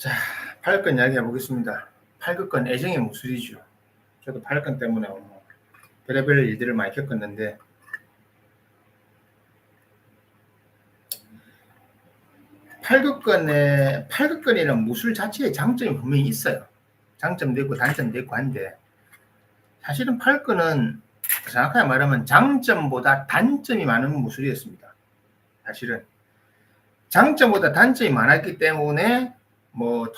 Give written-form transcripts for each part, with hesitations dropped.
자, 팔극권 이야기 해보겠습니다. 팔극권 애정의 무술이죠. 저도 팔극권 때문에 별의별 일들을 많이 겪었는데, 팔극권이라는 무술 자체의 장점이 분명히 있어요. 장점도 있고 단점도 있고 한데, 사실은 팔극권은 정확하게 말하면 장점보다 단점이 많은 무술이었습니다. 사실은 장점보다 단점이 많았기 때문에 뭐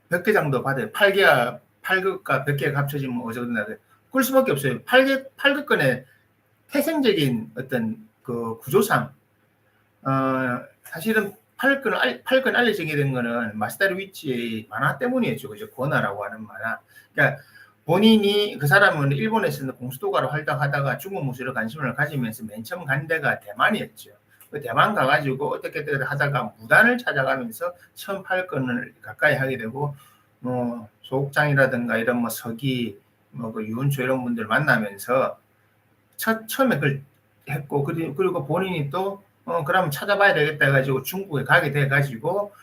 100개 정도 받아요. 8극과 100개가 합쳐지면 어쩌나 그럴 수밖에 없어요. 8극권의 태생적인 어떤 그 구조상 사실은 8권 알려지게 된 거는 마사다루 위치의 만화 때문이었죠. 그죠? 고나라고 하는 만화. 그러니까 본인이 그 사람은 일본에서는 공수도가로 활동하다가 중국 무술에 관심을 가지면서 맨 처음 간 데가 대만이었죠. 그 대만 가가지고 어떻게든 하다가 무단을 찾아가면서 처음 8권을 가까이 하게 되고 소옥장이라든가 이런 뭐 서기 그 유은초 이런 분들 만나면서 처음에 그걸 했고 그리고 본인이 또 그러면 찾아봐야 되겠다 해가지고 중국에 가게 돼가지고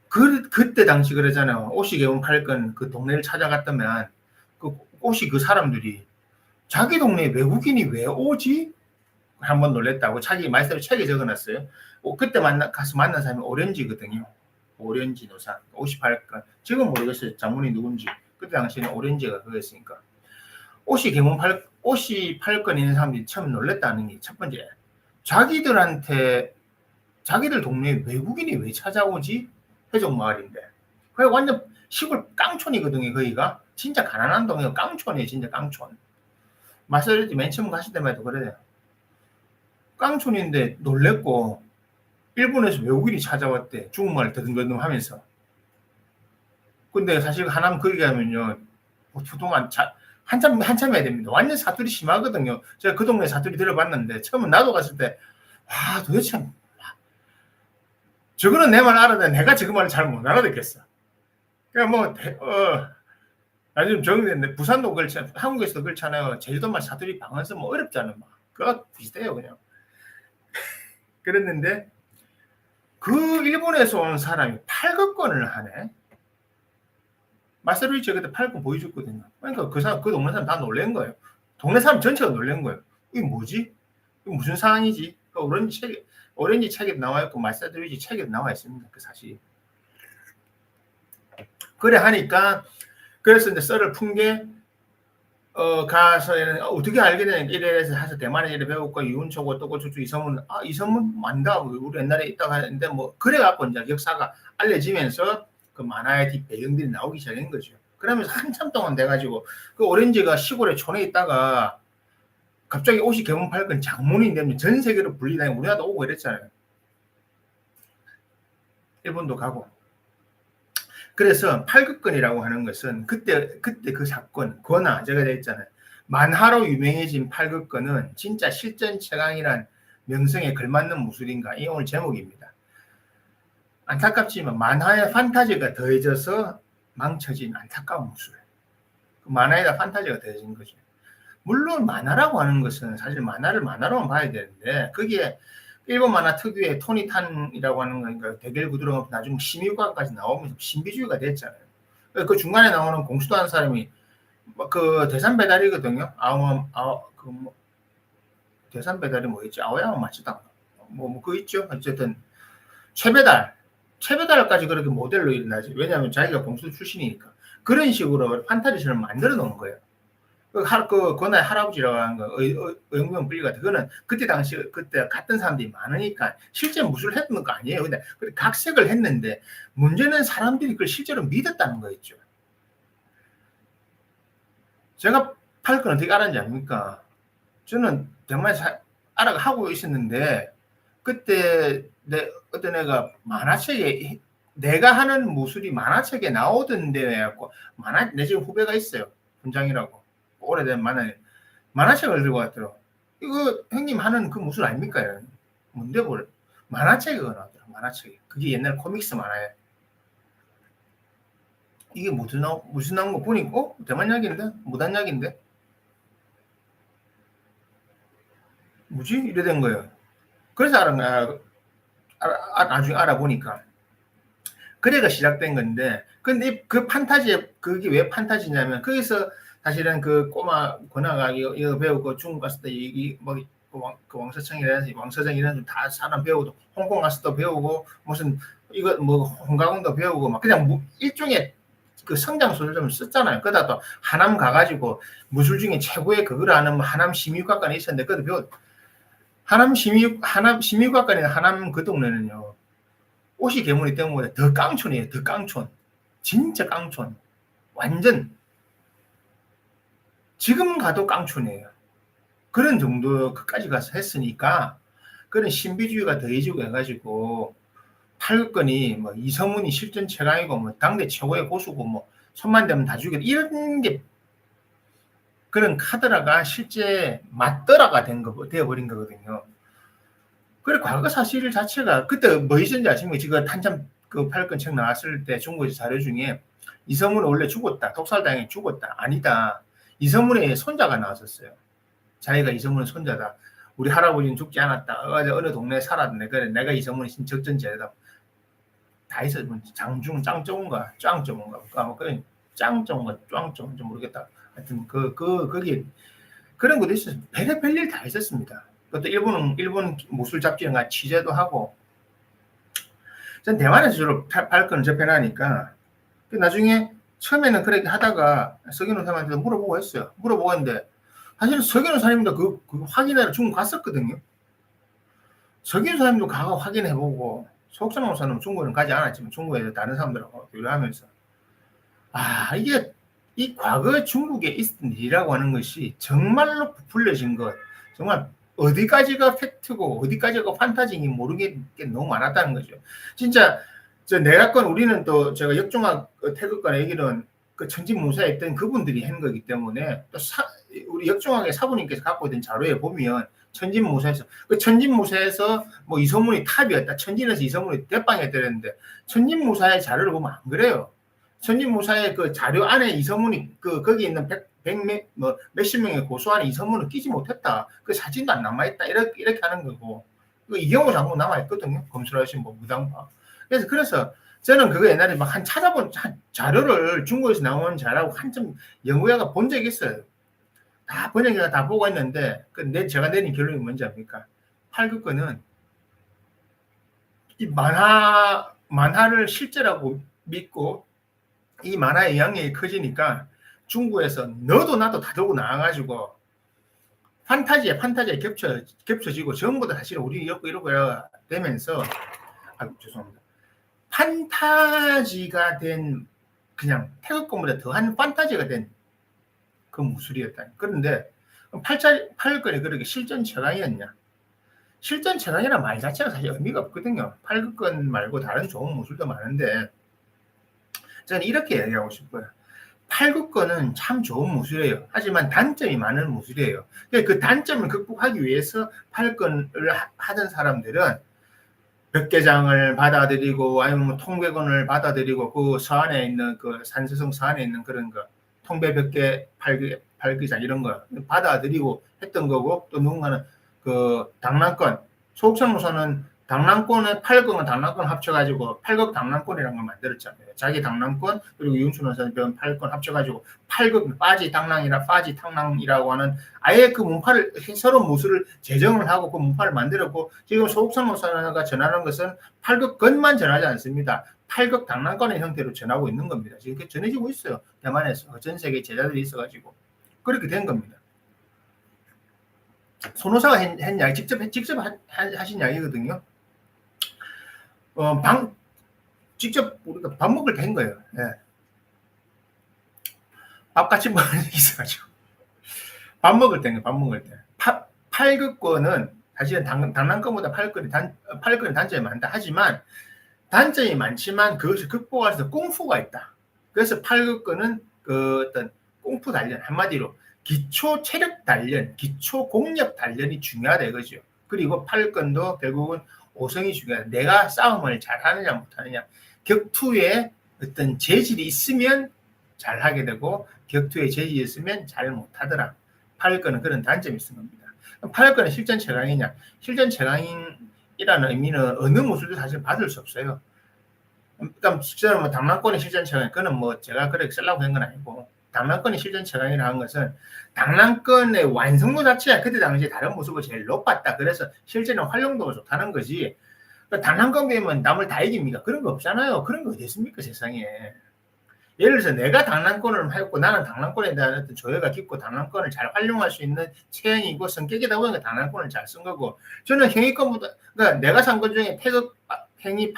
그때 당시 그러잖아요. 오시개운 8권 그 동네를 찾아갔다면 그 사람들이 자기 동네에 외국인이 왜 오지? 한번 놀랬다고 자기 말씀을 책에 적어놨어요. 그때 가서 만난 사람이 오렌지거든요. 오렌지 노사 58건. 지금 모르겠어요. 장문이 누군지. 그때 당시에는 오렌지가 그거였으니까. 옷이 8건 있는 사람들이 처음 놀랬다는 게 첫 번째. 자기들 동네에 외국인이 왜 찾아오지? 회족마을인데. 그게 완전 시골 깡촌이거든요. 거기가. 진짜 가난한 동네가 깡촌이에요. 진짜 깡촌. 마사르지 맨 처음 갔을 때만 해도 그래요. 깡촌인데 놀랬고 일본에서 외국인이 찾아왔대. 중국말 더듬더듬 하면서. 근데 사실 하나만 거기 가면요. 그동안 한참 해야 됩니다. 완전 사투리 심하거든요. 제가 그 동네 사투리 들어봤는데 처음에 나도 갔을 때 도대체 저거는 내 말 알아도 내가 저거 말을 잘 못 알아듣겠어. 그러니까 나중에 정리됐는데 부산도 그렇잖아요. 한국에서도 그렇잖아요. 제주도 말 사투리 방언서 뭐 어렵잖아요. 그거 비슷해요 그냥. 그랬는데 그 일본에서 온 사람이 8극권을 하네. 마사루이치 그때 8극권 보여줬거든요. 그러니까 그 동네 사람 다 놀란 거예요. 동네 사람 전체가 놀란 거예요. 이게 뭐지? 이게 무슨 상황이지? 오렌지 책에 나와 있고 마사루이치 책에 나와 있습니다. 그 사실. 그래 하니까 그래서 이제 썰을 푼 게 가서 어떻게 알게 되는 이래서 해서 대만에 이래 배웠고 유은초고 또 고추 이성문 만다 우리 옛날에 있다고 하는데 뭐 그래갖고 이제 역사가 알려지면서 그 만화의 뒷 배경들이 나오기 시작한 거죠. 그러면서 한참 동안 돼가지고 그 오렌지가 시골에 촌에 있다가 갑자기 옷이 개문 8건 장문이 되면 전 세계로 불리다니 우리나라도 오고 이랬잖아요. 일본도 가고. 그래서 8극권이라고 하는 것은 그때 그 사건, 권하, 제가 했잖아요. 만화로 유명해진 8극권은 진짜 실전 최강이란 명성에 걸맞는 무술인가? 이 오늘 제목입니다. 안타깝지만 만화의 판타지가 더해져서 망쳐진 안타까운 무술. 만화에다 판타지가 더해진 거죠. 물론 만화라고 하는 것은 사실 만화를 만화로만 봐야 되는데 거기에 일본 만화 특유의 토니탄이라고 하는 거니까 대결 구도로 나중에 심의과까지 나오면서 신비주의가 됐잖아요. 그 중간에 나오는 공수도 하는 사람이 그 대산 배달이거든요. 대산 배달이 뭐였지? 아오야마 맞지다. 그거 있죠. 어쨌든 최배달까지 그렇게 모델로 일어나지. 왜냐하면 자기가 공수도 출신이니까. 그런 식으로 판타지를 만들어 놓은 거예요. 권하의 할아버지라고 하는 거, 의용병 분리 같은 그거는 그때 갔던 사람들이 많으니까 실제 무술을 했던 거 아니에요. 근데 각색을 했는데 문제는 사람들이 그걸 실제로 믿었다는 거였죠. 제가 8건 어떻게 알았는지 아닙니까? 저는 대만에서 하고 있었는데 그때 어떤 애가 만화책에 내가 하는 무술이 만화책에 나오던데 해갖고 내 지금 후배가 있어요. 분장이라고. 오래된 만화책을 들고 왔더라고. 이거 형님 하는 그 무술 아닙니까? 뭔데 만화책이 나왔더라. 만화책. 그게 옛날 코믹스 만화에. 이게 무슨 나온 거 보니까 대만 약인데? 무단 약인데? 뭐지? 이래 된 거예요. 그래서 나중에 알아보니까 그래가 시작된 건데, 근데 그 판타지, 그게 왜 판타지냐면, 거기서 사실은 그 꼬마 권화가 이거 배우고 중국 갔을 때 뭐, 그 왕서청이라든지 왕서정이라든지 다 사람 배우고, 홍콩 가서 또 배우고, 무슨, 이거 뭐, 홍가공도 배우고, 막 그냥 일종의 그 성장 소설을 썼잖아요. 그러다 또 하남 가가지고 무술 중에 최고의 그걸 아는 하남 심의육학관에 있었는데, 그것도 배웠, 하남 심의육학관에 하남 그 동네는요, 옷이 개물이 때문에 더 깡촌이에요. 더 깡촌. 진짜 깡촌. 완전 지금 가도 깡촌이에요. 그런 정도 끝까지 가서 했으니까 그런 신비주의가 더해지고 해가지고 팔극권이 뭐 이성훈이 실전 최강이고 뭐 당대 최고의 고수고 뭐 손만 대면 다 죽여 이런 게 그런 카드라가 실제 맞더라가 되어버린 거거든요. 그래 과거 사실 자체가 그때 뭐 있었는지 아십니까? 지금 한참 그 팔극권 책 나왔을 때 중국에서 자료 중에 이성문은 원래 죽었다. 독살당해 죽었다. 아니다. 이성문의 손자가 나왔었어요. 자기가 이성문의 손자다. 우리 할아버지는 죽지 않았다. 어느 동네에 살았네. 그래 내가 이성문의 적전제다. 다 있어. 장중 짱쩌운가 짱쩌운가 뭐 그런 짱쩌운가 짱쩌운지 모르겠다. 하여튼 거기 그런 것도 있었어요. 별일 다 있었습니다. 그것도 일본 무술 잡지가 취재도 하고. 전 대만에서 주로 팔건을 접해나니까 나중에 처음에는 그렇게 하다가 석윤호 사람한테 물어보고 했어요. 물어보고 했는데 사실 석윤호 사람도 그 확인하러 중국 갔었거든요. 석윤호 사람도 가서 확인해보고 속성 목사는 중국에는 가지 않았지만 중국에서 다른 사람들하고 교류하면서 이게 이 과거 중국에 있었던 일이라고 하는 것이 정말로 부풀려진 것, 정말 어디까지가 팩트고 어디까지가 판타지인지 모르겠는 게 너무 많았다는 거죠. 진짜 저 내각권 우리는 또 제가 역종학 태극권 얘기는 그 천진무사에 있던 그분들이 한 거기 때문에 또 우리 역종학의 사부님께서 갖고 있던 자료에 보면 천진무사에서 그 천진무사에서 뭐 이성문이 탑이었다. 천진에서 이성문이 대빵했다는데 천진무사의 자료를 보면 안 그래요. 천진무사의 그 자료 안에 이성문이 거기 있는 몇십 명의 고수 안에 이성문을 끼지 못했다. 그 사진도 안 남아있다. 이렇게 하는 거고. 이경호 장군 남아있거든요. 검술하신 뭐 무당파. 그래서 저는 그거 옛날에 막 찾아본 자료를 중국에서 나온 자료하고 한참 연구해가 본 적이 있어요. 다 번역해가 다 보고 있는데 제가 내린 결론이 뭔지 압니까? 팔극권은 이 만화를 실제라고 믿고 이 만화의 영향력이 커지니까 중국에서 너도 나도 다 들고 나와가지고 판타지에 겹쳐지고 전부 다 사실 우리 이러고 되면서 죄송합니다. 판타지가 된 그냥 태극권보다 더한 판타지가 된 그 무술이었다. 그런데 팔극권이 그렇게 실전 최강이었냐? 실전 최강이라는 말 자체가 사실 의미가 없거든요. 팔극권 말고 다른 좋은 무술도 많은데 저는 이렇게 얘기하고 싶어요. 팔극권은 참 좋은 무술이에요. 하지만 단점이 많은 무술이에요. 그 단점을 극복하기 위해서 팔극권을 하던 사람들은 백계장을 받아들이고 아니면 통백원을 받아들이고 그 서안에 있는 그 산세성 서안에 있는 그런 거 통배백계 팔기장 이런 거 받아들이고 했던 거고 또 누군가는 그 당랑권 소옥창무소는 당랑권의 팔극은 당랑권 합쳐가지고 팔극 당랑권이라는 걸 만들었잖아요. 자기 당랑권 그리고 윤춘원 선생님 팔극 합쳐가지고 팔극 빠지 당랑이나 빠지 탕랑이라고 하는 아예 그 문파를 서로 무술을 제정을 하고 그 문파를 만들었고 지금 소옥창무소가 전하는 것은 팔극권만 전하지 않습니다. 팔극 당랑권의 형태로 전하고 있는 겁니다. 지금 전해지고 있어요. 대만에서 전 세계 제자들이 있어가지고 그렇게 된 겁니다. 손호사가 한 이야기 직접 하신 이야기거든요. 직접 우리가 밥 먹을 때 한 거예요. 예. 밥 같이 먹는 게 있어가지고 밥 먹을 때 팔극권은 사실은 당랑권보다 팔극권이 단점이 많다. 하지만 단점이 많지만 그것을 극복할 수 있는 功夫가 있다. 그래서 팔극권은 그 어떤 功夫 단련 한마디로 기초 체력 단련, 기초 공력 단련이 중요하다 이거죠. 그리고 팔극권도 결국은 오성이 중요하다. 내가 싸움을 잘하느냐 못하느냐. 격투에 어떤 재질이 있으면 잘하게 되고 격투에 재질이 있으면 잘 못하더라. 팔극권은 그런 단점이 있는 겁니다. 팔극권은 실전 최강이냐? 실전 최강이라는 의미는 어느 무술도 사실 받을 수 없어요. 그러니까 저는 뭐 당랑권의 실전 채광, 그거는 뭐 제가 그렇게 쓰려고 한 건 아니고, 당랑권의 실전 채광이라는 것은 당랑권의 완성도 자체가 그때 당시에 다른 모습을 제일 높았다. 그래서 실제는 활용도가 좋다는 거지. 그러니까 당랑권 배우면 남을 다 이깁니까? 그런 거 없잖아요. 그런 거 어디 있습니까, 세상에. 예를 들어서 내가 당랑권을 했고 나는 당랑권에 대한 어떤 조예가 깊고 당랑권을 잘 활용할 수 있는 체형이고 성격이다 보니까 당랑권을 잘 쓴 거고, 저는 행위권보다, 그러니까 내가 산 것 중에 태극 행위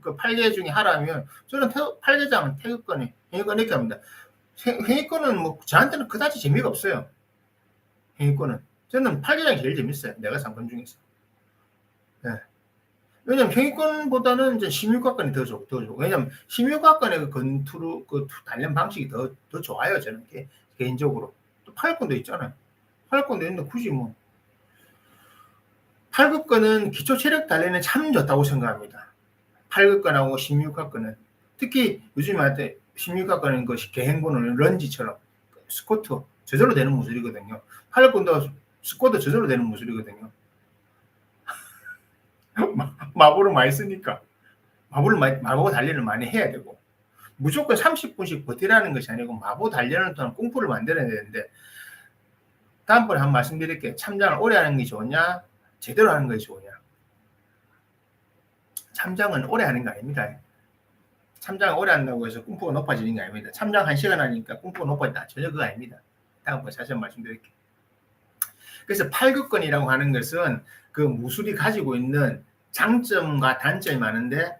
8개 중에 하라면 저는 8개장은 태극권이 행위권 이렇게 합니다. 행위권은 뭐 저한테는 그다지 재미가 없어요. 행위권은 저는 8개장이 제일 재밌어요. 내가 산 건 중에서. 네. 왜냐면 행위권보다는 이제 심유과권이 더 좋고, 왜냐면 심유과권의 그 건투로 그 단련 방식이 더 좋아요. 저는 개인적으로. 또 팔권도 있잖아요. 팔권도 있는데 굳이 뭐. 팔극권은 기초 체력 단련에 참 좋다고 생각합니다. 팔극권하고 심유과권은. 특히 요즘에 심유과권은 것이 개행본은 런지처럼 스쿼트 저절로 되는 무술이거든요. 팔극권도 스쿼트 저절로 되는 무술이거든요. 마법을 많이 쓰니까 마법 단련을 많이 해야 되고, 무조건 30분씩 버티라는 것이 아니고 마법 단련을 통한 功夫를 만들어야 되는데, 다음번에 한번 말씀드릴게요. 참장을 오래 하는 게 좋으냐 제대로 하는 것이 좋으냐. 참장은 오래 하는 거 아닙니다. 참장을 오래 한다고 해서 功夫가 높아지는 게 아닙니다. 참장 1시간 하니까 功夫가 높아진다. 전혀 그거 아닙니다. 다음번에 다시 한번 말씀드릴게요. 그래서 팔극권이라고 하는 것은 그 무술이 가지고 있는 장점과 단점이 많은데,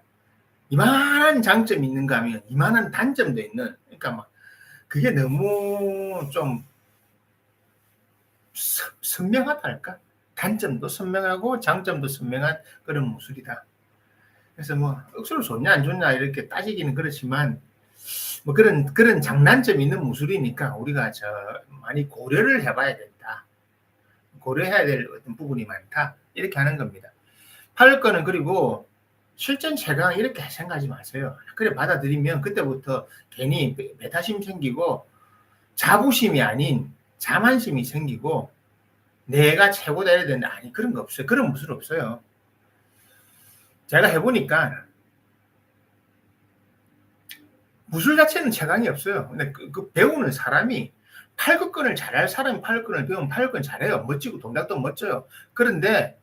이만한 장점이 있는가 하면 이만한 단점도 있는, 그러니까 막 그게 너무 좀 선명하다 할까? 단점도 선명하고 장점도 선명한 그런 무술이다. 그래서 뭐 억수로 좋냐 안 좋냐 이렇게 따지기는 그렇지만, 뭐 그런 장단점이 있는 무술이니까 우리가 많이 고려를 해봐야 된다. 고려해야 될 어떤 부분이 많다. 이렇게 하는 겁니다. 팔극권은 그리고 실전 채광 이렇게 생각하지 마세요. 그래 받아들이면 그때부터 괜히 배타심 생기고 자부심이 아닌 자만심이 생기고 내가 최고다 이래야 되는데, 아니 그런 거 없어요. 그런 무술 없어요. 제가 해보니까 무술 자체는 채광이 없어요. 근데 그 배우는 사람이, 팔극권을 잘할 사람이 팔극권을 배우면 팔극권 잘해요. 멋지고 동작도 멋져요. 그런데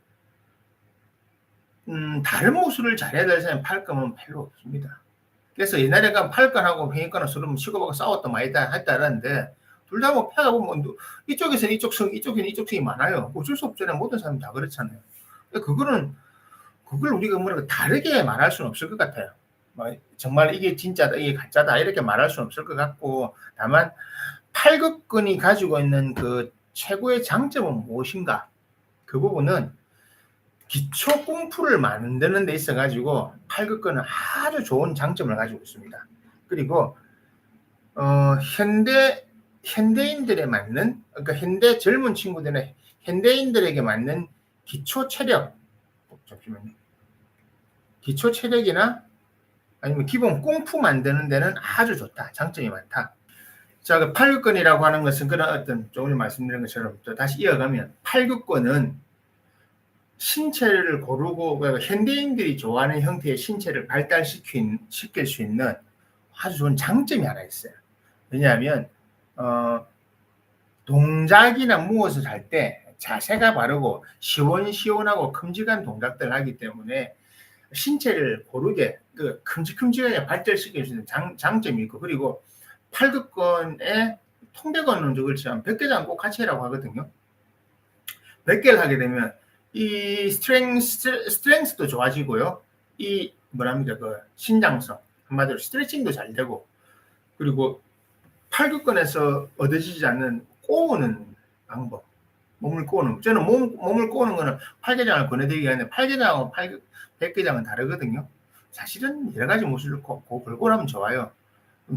다른 무술을 잘해야 될 사람이 팔극권은 별로 없습니다. 그래서 옛날에 팔극권하고 행위권하고 서로 치고받고 싸웠다 말이다 했다는데, 둘 다 뭐 패가 보면 이쪽에서는 이쪽 성, 이쪽에는 이쪽 성이 많아요. 어쩔 수 없잖아요. 모든 사람이 다 그렇잖아요. 그걸 우리가 뭐라고 다르게 말할 수는 없을 것 같아요. 정말 이게 진짜다, 이게 가짜다 이렇게 말할 수는 없을 것 같고, 다만 팔극권이 가지고 있는 그 최고의 장점은 무엇인가? 그 부분은 기초 功夫를 만드는 데 있어 가지고 팔극권은 아주 좋은 장점을 가지고 있습니다. 그리고 현대인들에 맞는, 그러니까 현대 젊은 친구들의 현대인들에게 맞는 기초 체력, 잠시만요. 기초 체력이나 아니면 기본 功夫만드는 데는 아주 좋다. 장점이 많다. 자, 그 팔극권이라고 하는 것은 그런 어떤 조금 말씀드린 것처럼 또 다시 이어가면, 팔극권은 신체를 고르고 현대인들이 좋아하는 형태의 신체를 발달시킬 수 있는 아주 좋은 장점이 하나 있어요. 왜냐하면 동작이나 무엇을 할 때 자세가 바르고 시원시원하고 큼직한 동작들을 하기 때문에 신체를 고르게 큼직큼직하게 발달시킬 수 있는 장점이 있고, 그리고 팔극권의 통백권 적을 치면 100개장 꼭 같이 해라고 하거든요. 100개를 하게 되면 이 스트렝스도 좋아지고요. 이 그 신장성, 한마디로 스트레칭도 잘 되고, 그리고 팔극권에서 얻어지지 않는 꼬우는 방법, 몸을 꼬우는, 저는 몸을 꼬우는 거는 8개장을 권해드리기 하는데 8개장하고 100개장은 다르거든요. 사실은 여러 가지 무술을 골고루 하면 좋아요.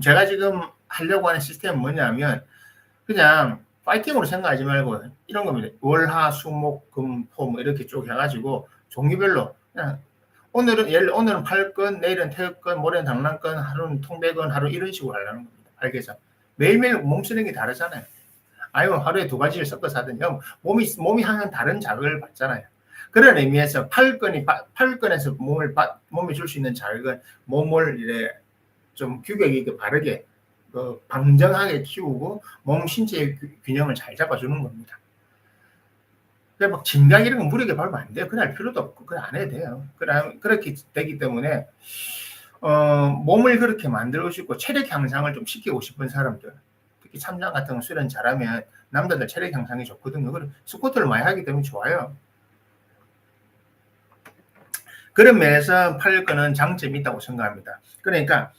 제가 지금 하려고 하는 시스템은 뭐냐면, 그냥 파이팅으로 생각하지 말고 이런 겁니다. 월, 화, 수, 목, 금, 토 뭐 이렇게 쭉 해가지고 종류별로 그냥 오늘은 팔권, 내일은 태극권, 모레는 당랑권, 하루는 통백권, 하루 이런 식으로 하려는 겁니다. 8개장. 매일매일 몸 쓰는 게 다르잖아요. 아니면 하루에 2가지를 섞어서 하든지 몸이 하는 다른 자극을 받잖아요. 그런 의미에서 팔근에서 몸에 줄 수 있는 자극은 몸을 이래 좀 규격 있게 바르게 방정하게 키우고 몸 신체 균형을 잘 잡아주는 겁니다. 막 진각 이런 거 무리하게 바르면 안 돼요. 그날 필요도 없고 그걸 안 해도 돼요. 그렇게 되기 때문에 몸을 그렇게 만들고 싶고 체력 향상을 좀 시키고 싶은 사람들, 특히 참장 같은 거 수련 잘하면 남자들 체력 향상이 좋거든요. 스쿼트를 많이 하기 때문에 좋아요. 그런 면에서 팔근은 장점이 있다고 생각합니다. 그러니까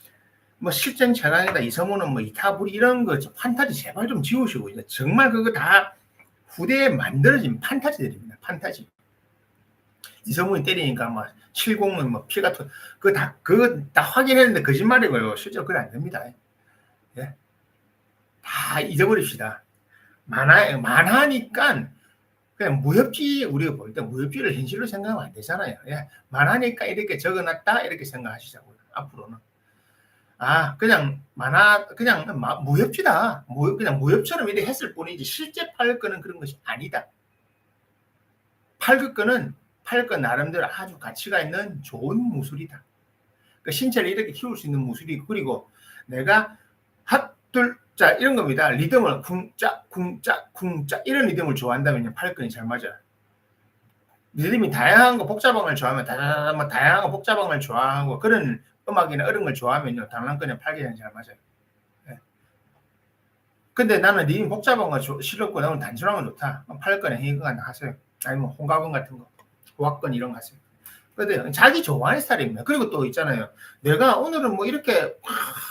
뭐 실전 최강이다, 이성우는 뭐 이타불이 이런 거 판타지 제발 좀 지우시고, 정말 그거 다 후대에 만들어진 판타지들입니다. 판타지. 이성훈이 때리니까 막 70은 뭐 피가 그거 다 확인했는데 거짓말이고요. 실제로 그건 안 됩니다. 예? 다 잊어버립시다. 만화니까 그냥 무협지, 우리가 볼 때 무협지를 현실로 생각하면 안 되잖아요. 예? 만화니까 이렇게 적어놨다 이렇게 생각하시자고요. 앞으로는. 그냥 그냥 무협지다. 그냥 무협처럼 이렇게 했을 뿐이지 실제 팔근은 그런 것이 아니다. 팔근 나름대로 아주 가치가 있는 좋은 무술이다. 그러니까 신체를 이렇게 키울 수 있는 무술이고, 그리고 내가 핫둘자 이런 겁니다. 리듬을 쿵짝 이런 리듬을 좋아한다면 팔근이 잘 맞아요. 리듬이 다양한 거 복잡한 걸 좋아하면 다양한 거 복잡한 걸 좋아하고 그런 음악이나 이런 걸 좋아하면요 당랑근에 팔근이 잘 맞아요. 네. 근데 나는 리듬 복잡한 거 싫었고 나는 단순한 거 좋다. 팔근에 행위근 하세요. 아니면 홍가근 같은 거, 호학근 이런 거 하세요. 근데 자기 좋아하는 스타일입니다. 그리고 또 있잖아요. 내가 오늘은 뭐 이렇게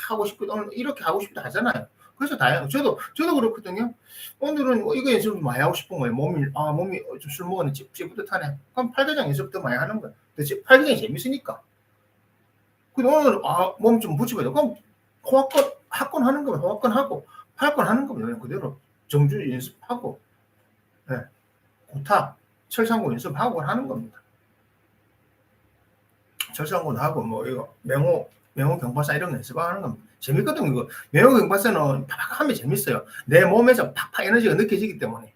하고 싶고 오늘 이렇게 하고 싶다 하잖아요. 그래서 다양해요. 저도 그렇거든요. 오늘은 이거 연습을 많이 하고 싶은 거예요. 몸이 좀 술 먹었는데 찌뿌듯하네. 그럼 팔대장 연습 더 많이 하는 거예요. 팔대장이 재밌으니까. 근데 오늘 몸 좀 붙여봐요. 그럼 학권 하는 거면 호학권 하고 팔권 하는 거면 그대로 정주 연습하고, 네. 고타, 철상고 연습하고 하는 겁니다. 철상고도 하고 뭐 이거 명호 경파사 이런 거 연습하는 겁니다. 재밌거든요. 이거 명호 경파사는 팍팍 하면 재밌어요. 내 몸에서 팍팍 에너지가 느껴지기 때문에.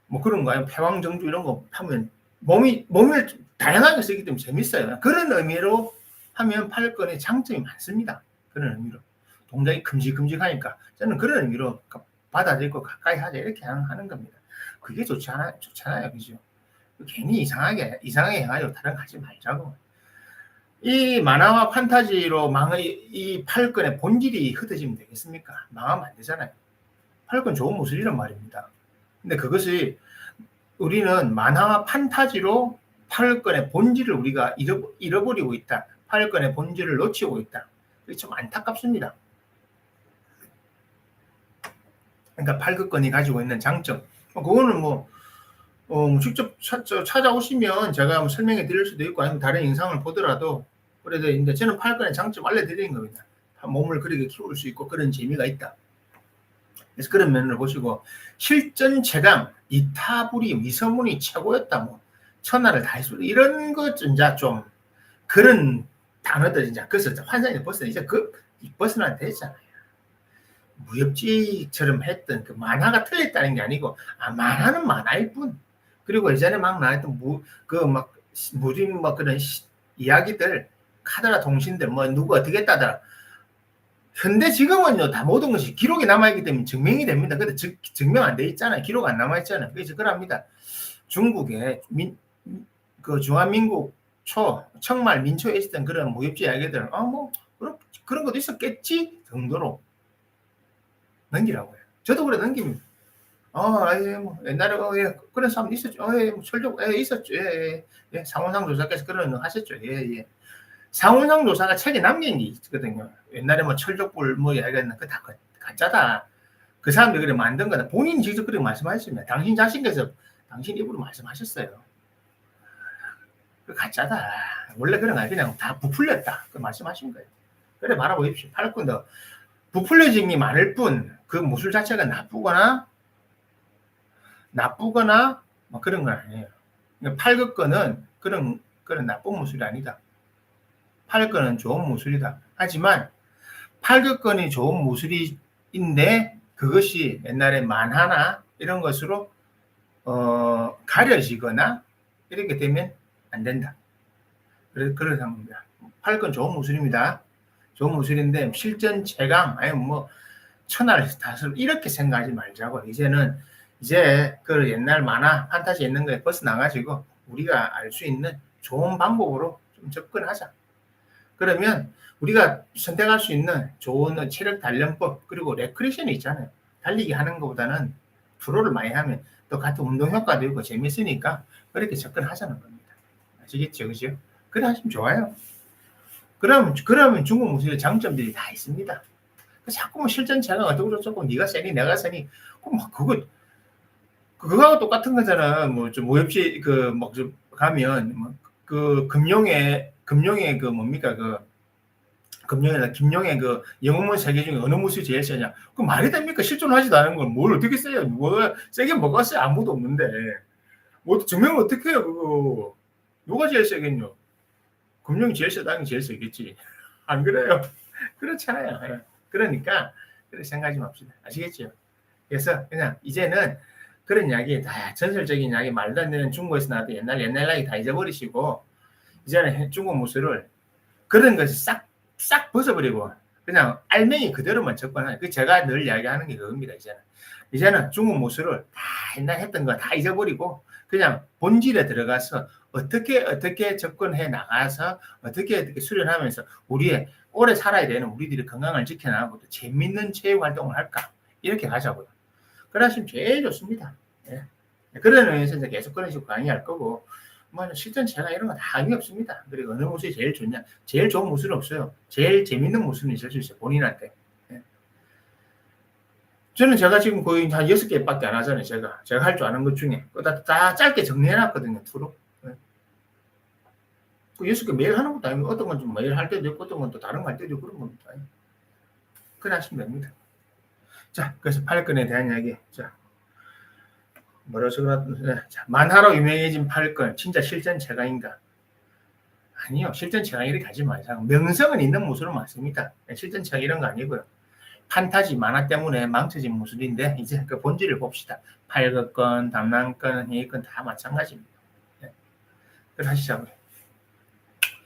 뭐 그런 거예요. 패왕정주 이런 거 하면 몸을 다양하게 쓰기 때문에 재밌어요. 그런 의미로 하면 팔근의 장점이 많습니다. 그런 의미로. 동작이 큼직큼직하니까 저는 그런 의미로 받아들이고 가까이 하자 이렇게 하는 겁니다. 그게 좋잖아요. 그죠? 괜히 이상하게 해가지고 다른 거 하지 말자고. 이 만화와 판타지로 이 팔근의 본질이 흩어지면 되겠습니까? 망하면 안 되잖아요. 팔근 좋은 무술이란 말입니다. 근데 그것이 우리는 만화와 판타지로 팔근의 본질을 우리가 잃어버리고 있다. 팔근의 본질을 놓치고 있다. 그게 참 안타깝습니다. 그러니까 팔근이 가지고 있는 장점. 그거는 직접 찾아오시면 제가 설명해 드릴 수도 있고 아니면 다른 영상을 보더라도 그래도 이제 저는 팔근의 장점 알려드리는 겁니다. 몸을 그렇게 키울 수 있고 그런 재미가 있다. 그래서 그런 면을 보시고 실전 최강, 이타불이 미서문이 최고였다. 천하를 다 했어. 이런 것 진짜 좀 그런 단어들 진짜 그래서 환상이 벗어나 이제 벗어나야 되잖아요. 무협지처럼 했던 그 만화가 틀렸다는 게 아니고 만화는 만화일 뿐. 그리고 예전에 막 나왔던 무림 그런 이야기들 카드라 통신들 누구 어떻게 했다더라. 현대 지금은요 다 모든 것이 기록이 남아있기 때문에 증명이 됩니다. 근데 증명 안 돼 있잖아요. 기록 안 남아있잖아요. 그래서 그럽니다. 중국의 그 중화민국 청말 민초에 있었던 그런 무협지 이야기들은 그런 것도 있었겠지 정도로 넘기라고요. 저도 그래 넘깁니다. 옛날에 그런 사람 있었죠. 철적 있었죠. 상원상 조사께서 그런 거 하셨죠. 상원상 조사가 책에 남긴 게 있거든요. 옛날에 철적불 이야기했나 그거 다 가짜다. 그 사람들이 그래 만든 거다. 본인이 직접 그렇게 말씀하셨습니다. 당신 자신께서 당신 입으로 말씀하셨어요. 그 가짜다. 원래 그런 거 그냥 다 부풀렸다. 그 말씀하신 거예요. 그래 말아보십시오. 팔근도 부풀려짐이 많을 뿐 그 무술 자체가 나쁘거나 그런 건 아니에요. 팔극근은 그런 나쁜 무술이 아니다. 팔극근은 좋은 무술이다. 하지만 팔극근이 좋은 무술인데 그것이 옛날에 만화나 이런 것으로 가려지거나 이렇게 되면 안 된다. 그런 겁니다. 팔건 좋은 무술입니다. 좋은 무술인데 실전 최강 아니 뭐 천할 다슬 이렇게 생각하지 말자고. 이제 그 옛날 만화 판타지 있는 거에 벗어나가지고 우리가 알 수 있는 좋은 방법으로 좀 접근하자. 그러면 우리가 선택할 수 있는 좋은 체력 단련법 그리고 레크레이션이 있잖아요. 달리기 하는 것보다는 주로를 많이 하면 또 같은 운동 효과도 있고 재밌으니까 그렇게 접근하자는 겁니다. 아시겠죠, 그죠? 그래 하시면 좋아요. 그러면 중국 무술의 장점들이 다 있습니다. 자꾸 뭐 실전 제가 어떻고 저쩌고 네가 세니 내가 세니 그럼 막 그거하고 똑같은 거잖아. 뭐 좀 오엽시 그막 좀 가면 뭐 그 금룡의 그 뭡니까 그 김용의 그 영웅문 세계 중에 어느 무술이 제일 세냐? 그 말이 됩니까? 실존을 하지도 않은 걸 뭘 어떻게 세요? 뭐 세게 뭐가 세? 아무도 없는데 뭐 증명을 어떻게 해요? 그거 누가 제일 세겠뇨? 금룡이 제일 세다는 게 제일 세겠지. 안 그래요? 그렇잖아요. 그러니까 그렇게 생각하지 맙시다. 아시겠죠? 그래서 그냥 이제는 그런 이야기 다 전설적인 이야기 말도 안 되는 중국에서 나왔던 옛날 이야기 다 잊어버리시고 이제는 중국 무술을 그런 것을 싹 벗어버리고 그냥 알맹이 그대로만 접근하는 그 제가 늘 이야기하는 게 그겁니다. 이제는 중국 무술을 다 옛날 했던 거 다 잊어버리고 그냥 본질에 들어가서 어떻게 접근해 나가서 어떻게 수련하면서 우리의 오래 살아야 되는 우리들이 건강을 지켜나가고 또 재밌는 체육 활동을 할까 이렇게 가자고요. 그러시면 제일 좋습니다. 예. 그런 의미에서 이제 계속 그런 식으로 강의할 거고 뭐 실전 제가 이런 거 다 의미 없습니다. 그리고 어느 무술이 제일 좋냐? 제일 좋은 무술은 없어요. 제일 재밌는 무술은 있을 수 있어요. 본인한테. 예. 저는 제가 지금 거의 한 6개밖에 안 하잖아요. 제가 할 줄 아는 것 중에 다 짧게 정리해놨거든요. 투로. 예. 그 6개 매일 하는 것도 아니고 어떤 건 좀 매일 할 때도 있고 어떤 건 또 다른 거 할 때도 있고 그런 겁니다. 그래 하시면 됩니다. 자, 그래서 팔건에 대한 이야기. 자, 뭐라고 적어놨 만화로 유명해진 팔건 진짜 실전 최강인가? 아니요. 실전 최강 이렇게 하지 마세요. 명성은 있는 무술은 맞습니다. 실전 최강 이런 거 아니고요. 판타지 만화 때문에 망쳐진 무술인데 이제 그 본질을 봅시다. 팔극건, 담랑건, 해익건 다 마찬가지입니다. 네. 그걸 하시자고요.